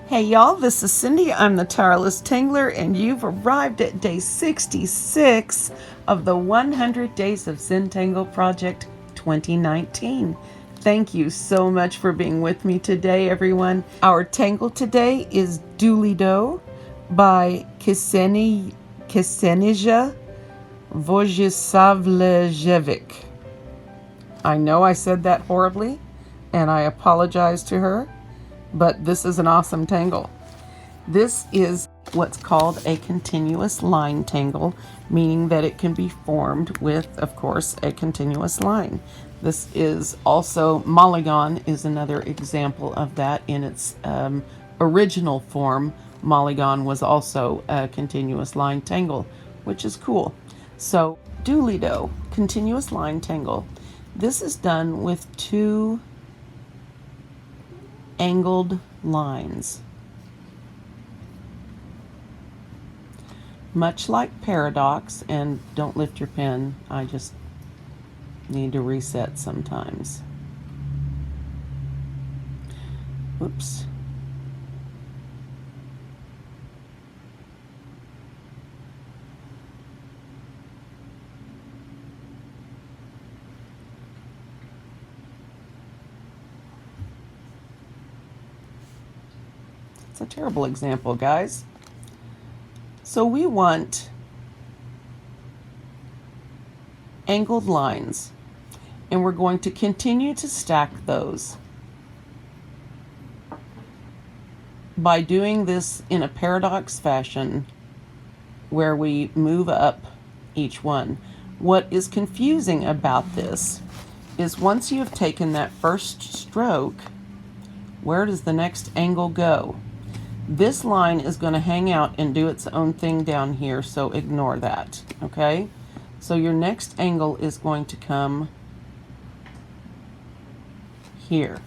Hey y'all, this is Cindy. I'm the Tireless Tangler, and you've arrived at day 66 of the 100 Days of Zentangle Project 2019. Thank you so much for being with me today, everyone. Our tangle today is Dooleedo by Ksenija Vojisavljevic. I know I said that horribly, and I apologize to her, but this is an awesome tangle. This is what's called a continuous line tangle, meaning that it can be formed with, of course, a continuous line. This is also, Mulligan is another example of that in its original form. Mulligan was also a continuous line tangle, which is cool. So, Dooleedo, continuous line tangle. This is done with two angled lines. Much like paradox, and don't lift your pen, I just need to reset sometimes. Whoops. It's a terrible example, guys. So we want angled lines, and we're going to continue to stack those. By doing this in a paradox fashion, where we move up each one. What is confusing about this is once you have taken that first stroke, where does the next angle go? This line is going to hang out and do its own thing down here, so ignore that, okay? So your next angle is going to come here,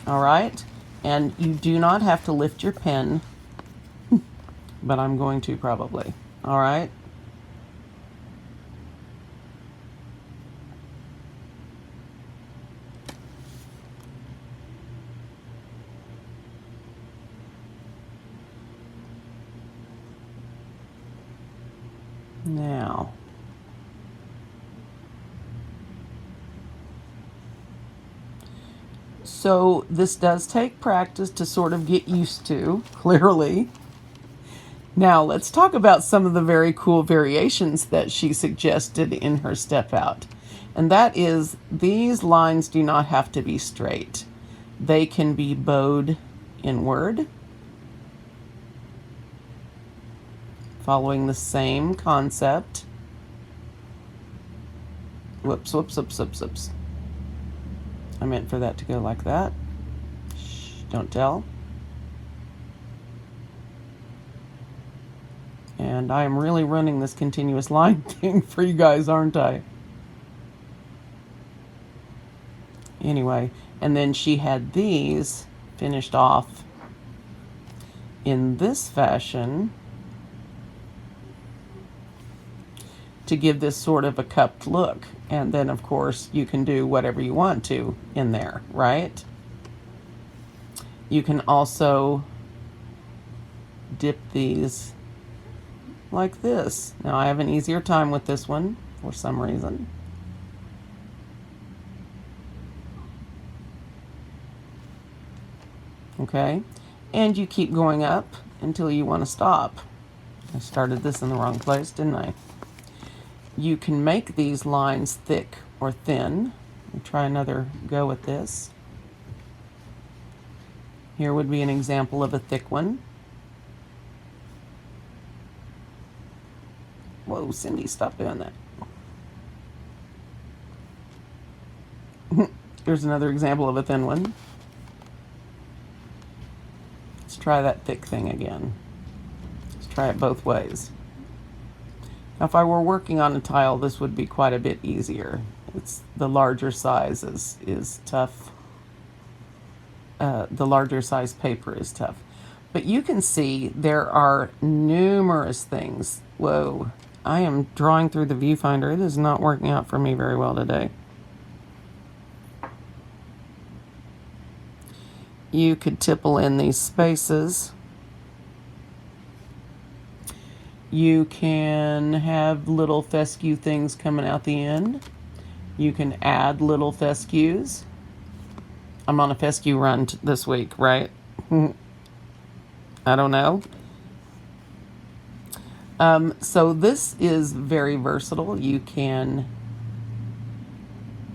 all right? And you do not have to lift your pen, but I'm going to probably, all right? Now, so this does take practice to sort of get used to, clearly. Now let's talk about some of the very cool variations that she suggested in her step out. And that is, these lines do not have to be straight. They can be bowed inward, following the same concept. Whoops. I meant for that to go like that. Shh, don't tell. And I am really running this continuous line thing for you guys, aren't I? Anyway, and then she had these finished off in this fashion to give this sort of a cupped look. And then, of course, you can do whatever you want to in there, right? You can also dip these like this. Now, I have an easier time with this one for some reason. Okay, and you keep going up until you want to stop. I started this in the wrong place, didn't I? You can make these lines thick or thin. Let me try another go at this. Here would be an example of a thick one. Whoa, Cindy, stop doing that. Here's another example of a thin one. Let's try that thick thing again. Let's try it both ways. Now, if I were working on a tile, this would be quite a bit easier. It's the larger size is tough. The larger size paper is tough. But you can see there are numerous things. Whoa, I am drawing through the viewfinder. It is not working out for me very well today. You could tipple in these spaces. You can have little fescue things coming out the end. You can add little fescues. I'm on a fescue run this week, right? I don't know. So this is very versatile. You can,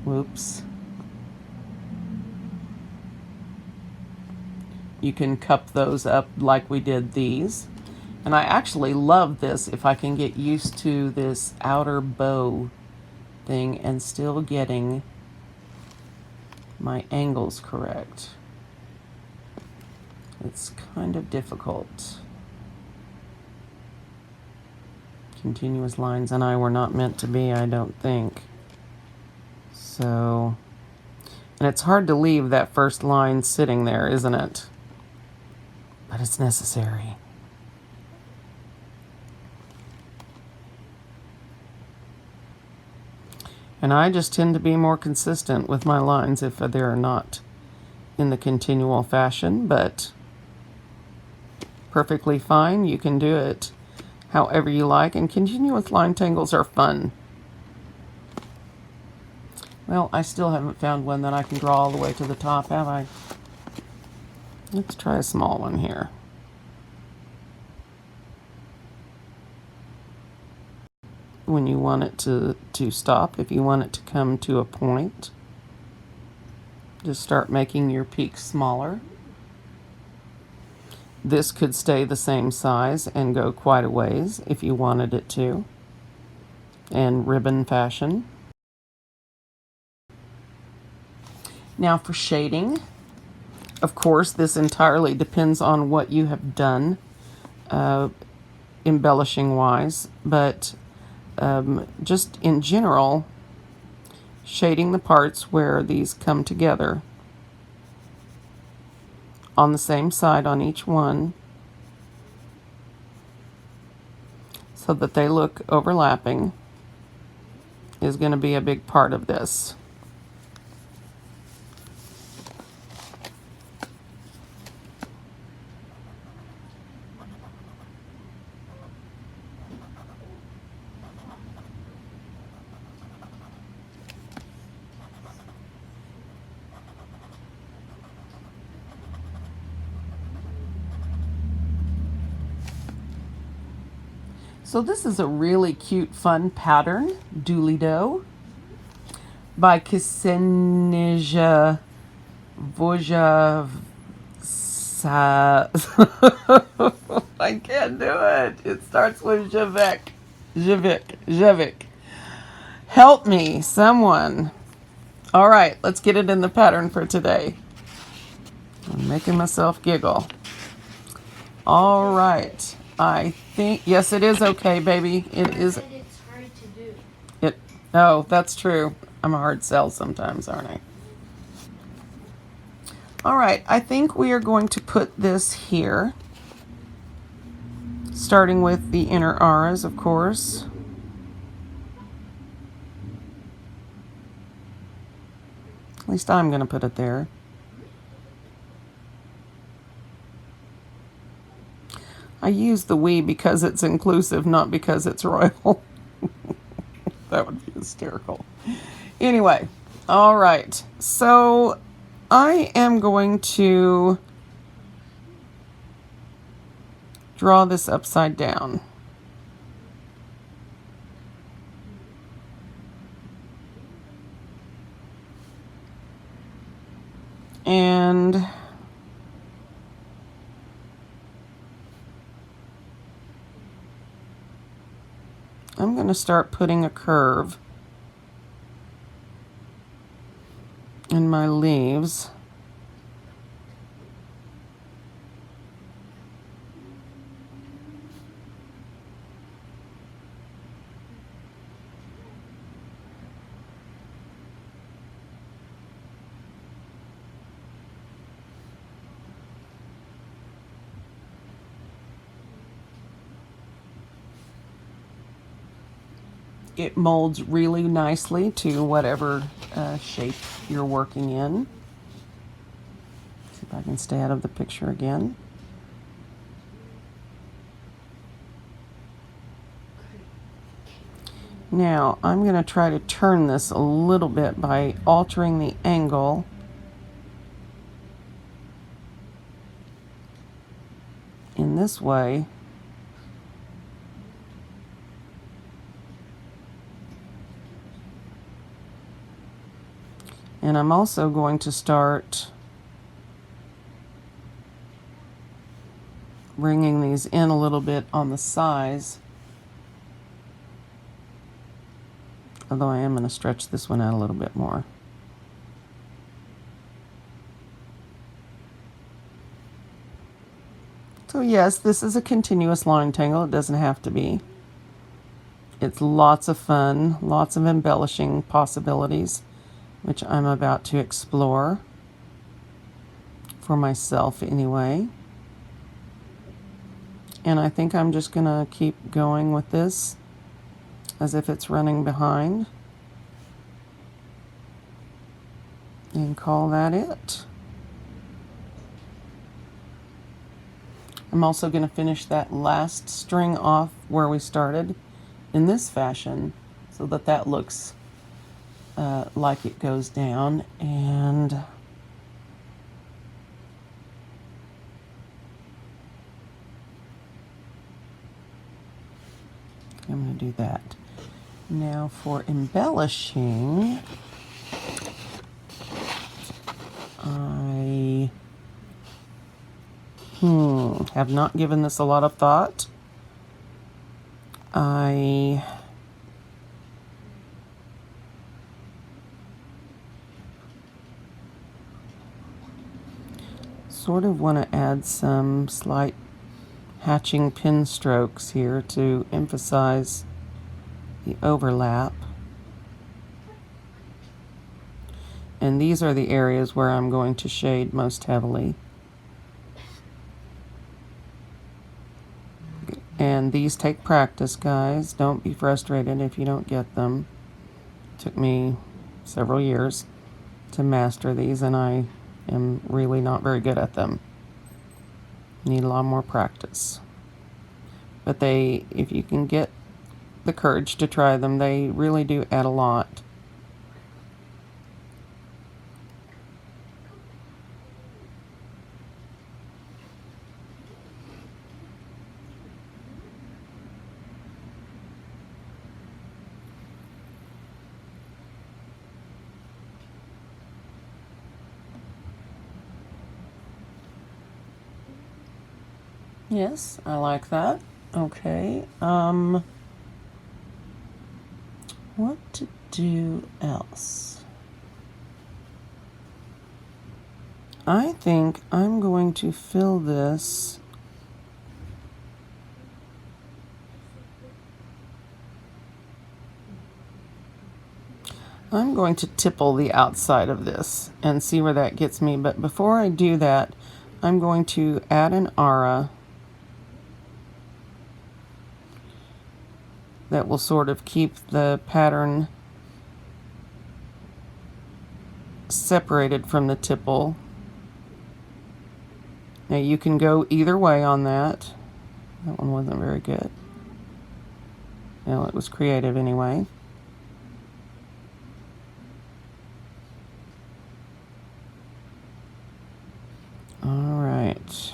whoops. You can cup those up like we did these. And I actually love this if I can get used to this outer bow thing and still getting my angles correct. It's kind of difficult. Continuous lines and I were not meant to be, I don't think. So, and it's hard to leave that first line sitting there, isn't it? But it's necessary. And I just tend to be more consistent with my lines if they're not in the continual fashion, but perfectly fine. You can do it however you like, and continuous line tangles are fun. Well, I still haven't found one that I can draw all the way to the top, have I? Let's try a small one here. When you want it to stop, if you want it to come to a point, just start making your peaks smaller. This could stay the same size and go quite a ways if you wanted it to, and ribbon fashion. Now for shading, of course, this entirely depends on what you have done embellishing wise, but just in general, shading the parts where these come together on the same side on each one so that they look overlapping is going to be a big part of this. So this is a really cute, fun pattern, Dooleedo, by Ksenija Vojisavljevic. I can't do it. It starts with Javik. Help me, someone. All right, let's get it in the pattern for today. I'm making myself giggle. All right. I think, yes, it is okay, baby. It is. It's hard to do. Oh, that's true. I'm a hard sell sometimes, aren't I? All right, I think we are going to put this here, starting with the inner auras, of course. At least I'm going to put it there. I use the we because it's inclusive, not because it's royal. That would be hysterical. Anyway, all right. So I am going to draw this upside down. And I'm going to start putting a curve in my leaves. It molds really nicely to whatever shape you're working in. See if I can stay out of the picture again. Now I'm going to try to turn this a little bit by altering the angle. In this way. And I'm also going to start bringing these in a little bit on the sides. Although I am going to stretch this one out a little bit more. So yes, this is a continuous line tangle. It doesn't have to be. It's lots of fun, lots of embellishing possibilities, which I'm about to explore for myself anyway. And I think I'm just gonna keep going with this as if it's running behind and call that it. I'm also going to finish that last string off where we started in this fashion so that that looks like it goes down. And I'm going to do that. Now for embellishing, I have not given this a lot of thought. I sort of want to add some slight hatching pin strokes here to emphasize the overlap. And these are the areas where I'm going to shade most heavily. And these take practice, guys. Don't be frustrated if you don't get them. It took me several years to master these, and I am really not very good at them. Need a lot more practice. But if you can get the courage to try them, they really do add a lot. Yes, I like that. Okay, what to do else? I think I'm going to fill this I'm going to tipple the outside of this and see where that gets me, but before I do that, I'm going to add an aura that will sort of keep the pattern separated from the tipple. Now you can go either way on that. That one wasn't very good. Well, it was creative anyway. All right.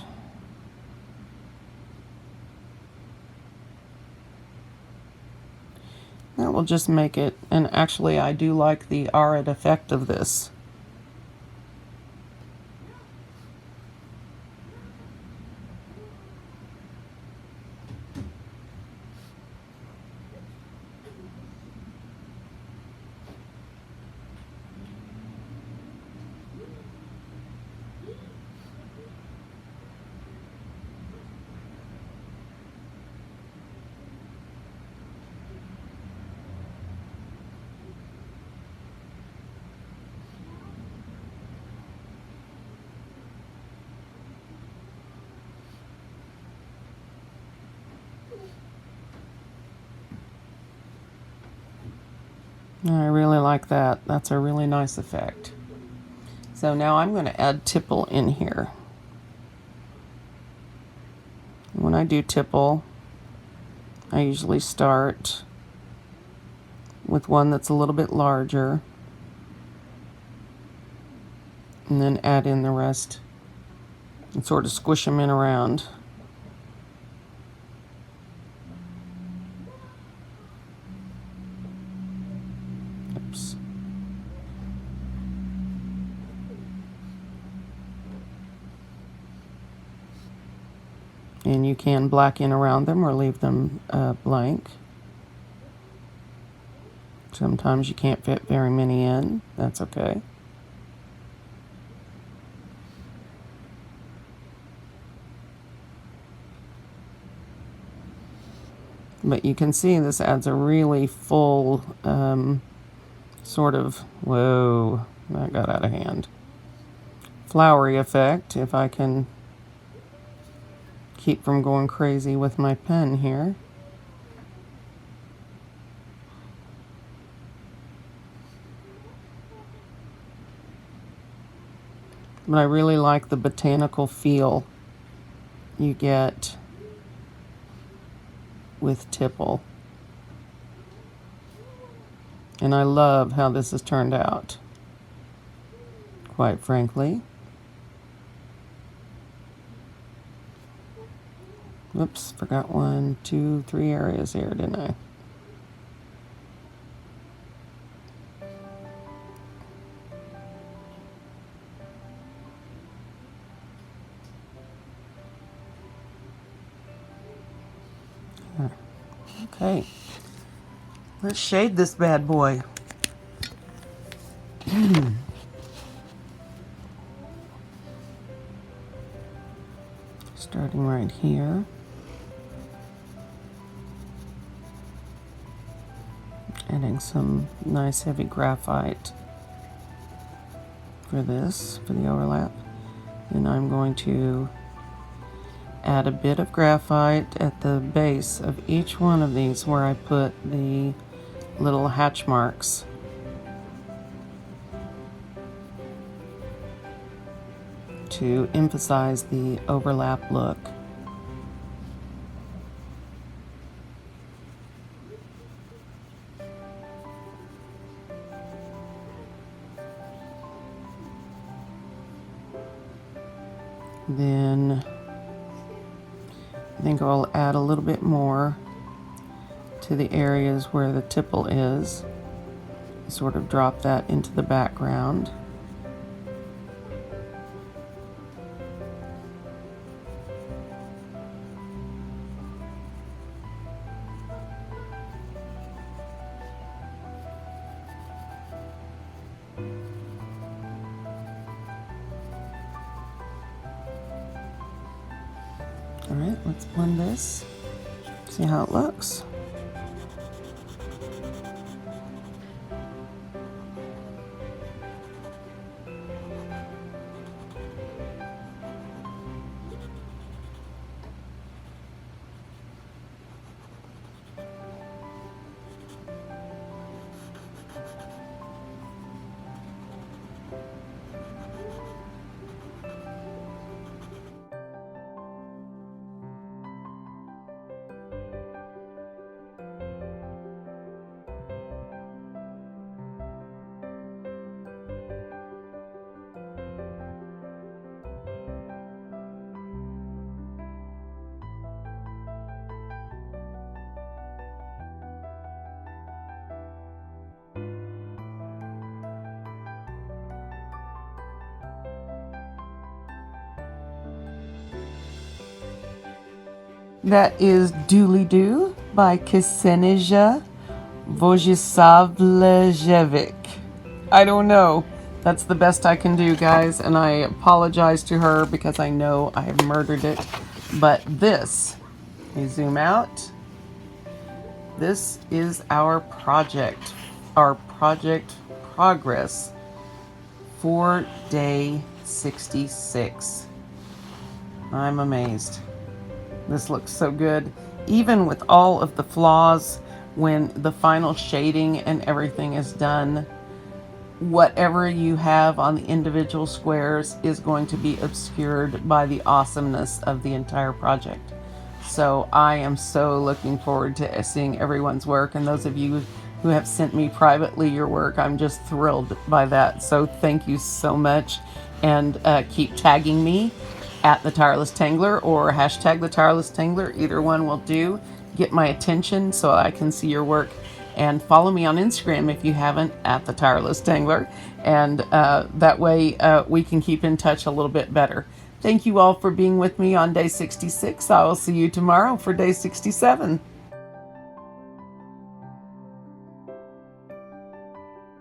That will just make it, and actually I do like the arid effect of this. I really like that. That's a really nice effect. So now I'm going to add tipple in here. When I do tipple, I usually start with one that's a little bit larger and then add in the rest and sort of squish them in around. Oops. And you can black in around them or leave them blank. Sometimes you can't fit very many in. That's okay. But you can see this adds a really full sort of, whoa, that got out of hand, flowery effect, if I can keep from going crazy with my pen here. But I really like the botanical feel you get with tipple. And I love how this has turned out, quite frankly. Whoops, forgot 1, 2, 3 areas here, didn't I? Okay, let's shade this bad boy. Starting right here. Adding some nice heavy graphite for this, for the overlap. And I'm going to add a bit of graphite at the base of each one of these where I put the little hatch marks. To emphasize the overlap look. Then I think I'll add a little bit more to the areas where the tipple is. Sort of drop that into the background. All right, let's blend this, see how it looks. That is Dooleedo by Ksenija Vojisavljevic. I don't know. That's the best I can do, guys, and I apologize to her because I know I have murdered it. But this, let me zoom out. This is our project progress for day 66. I'm amazed. This looks so good. Even with all of the flaws, when the final shading and everything is done, whatever you have on the individual squares is going to be obscured by the awesomeness of the entire project. So I am so looking forward to seeing everyone's work, and those of you who have sent me privately your work, I'm just thrilled by that. So thank you so much, and keep tagging me at the Tireless Tangler or hashtag the Tireless Tangler. Either one will do. Get my attention so I can see your work. And follow me on Instagram if you haven't, at the Tireless Tangler. And that way we can keep in touch a little bit better. Thank you all for being with me on day 66. I will see you tomorrow for day 67.